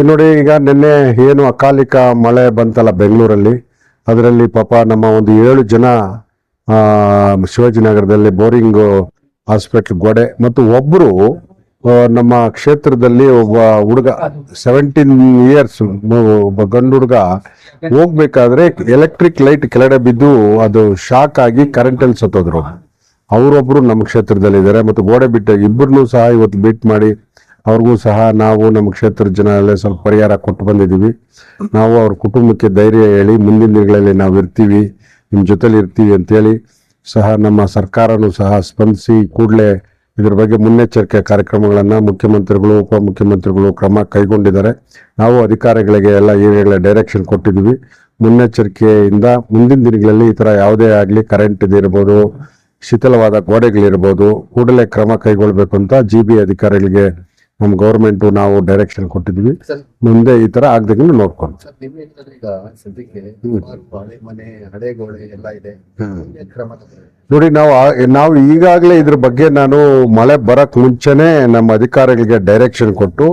ನೋಡಿ, ಈಗ ನಿನ್ನೆ ಏನು ಅಕಾಲಿಕ ಮಳೆ ಬಂತಲ್ಲ ಬೆಂಗಳೂರಲ್ಲಿ, ಅದರಲ್ಲಿ ಪಾಪ ನಮ್ಮ ಒಂದು 7 ಜನ ಶಿವಾಜಿನಗರದಲ್ಲಿ ಬೋರಿಂಗ್ ಹಾಸ್ಪಿಟಲ್ ಗೋಡೆ ಮತ್ತು ಒಬ್ರು ನಮ್ಮ ಕ್ಷೇತ್ರದಲ್ಲಿ ಒಬ್ಬ ಹುಡುಗ 17 ಇಯರ್ಸ್ ಒಬ್ಬ ಗಂಡು ಹುಡುಗ ಹೋಗ್ಬೇಕಾದ್ರೆ ಎಲೆಕ್ಟ್ರಿಕ್ ಲೈಟ್ ಕೆಳಗಡೆ ಬಿದ್ದು ಅದು ಶಾಕ್ ಆಗಿ ಕರೆಂಟ್ ಅಲ್ಲಿ ಸತ್ತೋದ್ರು. ಅವರೊಬ್ರು ನಮ್ಮ ಕ್ಷೇತ್ರದಲ್ಲಿ ಇದ್ದಾರೆ. ಮತ್ತು ಗೋಡೆ ಬಿಟ್ಟ ಇಬ್ಬರನ್ನೂ ಸಹ ಇವತ್ತು ಭೇಟಿ ಮಾಡಿ ಅವ್ರಿಗೂ ಸಹ ನಾವು ನಮ್ಮ ಕ್ಷೇತ್ರದ ಜನ ಎಲ್ಲ ಸ್ವಲ್ಪ ಪರಿಹಾರ ಕೊಟ್ಟು ಬಂದಿದ್ದೀವಿ. ನಾವು ಅವ್ರ ಕುಟುಂಬಕ್ಕೆ ಧೈರ್ಯ ಹೇಳಿ ಮುಂದಿನ ದಿನಗಳಲ್ಲಿ ನಾವು ಇರ್ತೀವಿ, ನಿಮ್ಮ ಜೊತೆಲಿ ಇರ್ತೀವಿ ಅಂತೇಳಿ ಸಹ ನಮ್ಮ ಸರ್ಕಾರನೂ ಸಹ ಸ್ಪಂದಿಸಿ ಕೂಡಲೇ ಇದ್ರ ಬಗ್ಗೆ ಮುನ್ನೆಚ್ಚರಿಕೆ ಕಾರ್ಯಕ್ರಮಗಳನ್ನು ಮುಖ್ಯಮಂತ್ರಿಗಳು ಉಪಮುಖ್ಯಮಂತ್ರಿಗಳು ಕ್ರಮ ಕೈಗೊಂಡಿದ್ದಾರೆ. ನಾವು ಅಧಿಕಾರಿಗಳಿಗೆ ಎಲ್ಲ ಈಗಾಗಲೇ ಡೈರೆಕ್ಷನ್ ಕೊಟ್ಟಿದ್ದೀವಿ. ಮುನ್ನೆಚ್ಚರಿಕೆಯಿಂದ ಮುಂದಿನ ದಿನಗಳಲ್ಲಿ ಈ ಥರ ಯಾವುದೇ ಆಗಲಿ ಕರೆಂಟ್ ಇದಿರ್ಬೋದು, ಶಿಥಿಲವಾದ ಗೋಡೆಗಳಿರ್ಬೋದು, ಕೂಡಲೇ ಕ್ರಮ ಕೈಗೊಳ್ಬೇಕು ಅಂತ GB ಅಧಿಕಾರಿಗಳಿಗೆ ನಮ್ಮ ಗೌರ್ಮೆಂಟು ನಾವು ಡೈರೆಕ್ಷನ್ ಕೊಟ್ಟಿದ್ವಿ. ಮುಂದೆ ಈ ತರ ಆಗದಂಗೆ ನೋಡ್ಕೊಂಡು ನೋಡಿ, ನಾವು ಈಗಾಗಲೇ ಇದ್ರ ಬಗ್ಗೆ ನಾನು ಮಳೆ ಬರಕ್ ಮುಂಚೆನೆ ನಮ್ಮ ಅಧಿಕಾರಿಗಳಿಗೆ ಡೈರೆಕ್ಷನ್ ಕೊಟ್ಟು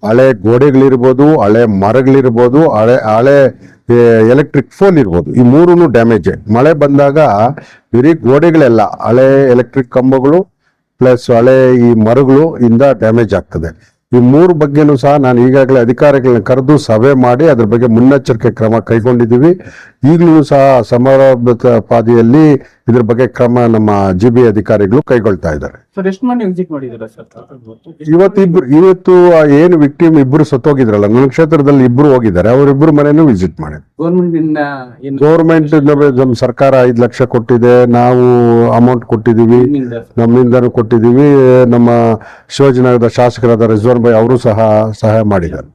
ಹಳೆ ಗೋಡೆಗಳಿರ್ಬೋದು, ಹಳೆ ಮರಗಳಿರ್ಬೋದು, ಹಳೆ ಎಲೆಕ್ಟ್ರಿಕ್ ಫೋನ್ ಇರ್ಬೋದು, ಈ ಮೂರೂ ಡ್ಯಾಮೇಜ್. ಮಳೆ ಬಂದಾಗ ಬರೀ ಗೋಡೆಗಳೆಲ್ಲ ಹಳೆ ಎಲೆಕ್ಟ್ರಿಕ್ ಕಂಬಗಳು ಪ್ಲಸ್ ಹಳೆ ಈ ಮರಗಳು ಇಂದ ಡ್ಯಾಮೇಜ್ ಆಗ್ತದೆ. ಈ 3 ಬಗ್ಗೆನೂ ಸಹ ನಾನು ಈಗಾಗಲೇ ಅಧಿಕಾರಿಗಳನ್ನ ಕರೆದು ಸಭೆ ಮಾಡಿ ಅದ್ರ ಬಗ್ಗೆ ಮುನ್ನೆಚ್ಚರಿಕೆ ಕ್ರಮ ಕೈಗೊಂಡಿದ್ದೀವಿ. ಈಗಲೂ ಸಹ ಸಮರೋಪಾದಿಯಲ್ಲಿ ಇದ್ರ ಬಗ್ಗೆ ಕ್ರಮ ನಮ್ಮ GB ಅಧಿಕಾರಿಗಳು ಕೈಗೊಳ್ತಾ ಇದ್ದಾರೆ. ಇವತ್ತು ಏನು ವಿಕ್ಟಿಮ್ ಇಬ್ರು ಸತ್ತೋಗಿದ್ರಲ್ಲ, ನನ್ನ ಕ್ಷೇತ್ರದಲ್ಲಿ ಇಬ್ರು ಹೋಗಿದ್ದಾರೆ, ಅವರಿಬ್ರು ಮನೆಯೂ ವಿಸಿಟ್ ಮಾಡಿ. ಗೌರ್ಮೆಂಟ್ ನಮ್ಮ ಸರ್ಕಾರ 5 ಲಕ್ಷ ಕೊಟ್ಟಿದೆ, ನಾವು ಅಮೌಂಟ್ ಕೊಟ್ಟಿದ್ದೀವಿ, ನಮ್ಮಿಂದನೂ ಕೊಟ್ಟಿದ್ದೀವಿ. ನಮ್ಮ ಶಿವಾಜಿನಗರದ ಶಾಸಕರಾದ ರಿಜ್ವಾನ್ ಭಾಯ್ ಅವರು ಸಹ ಸಹಾಯ ಮಾಡಿದ್ದಾರೆ.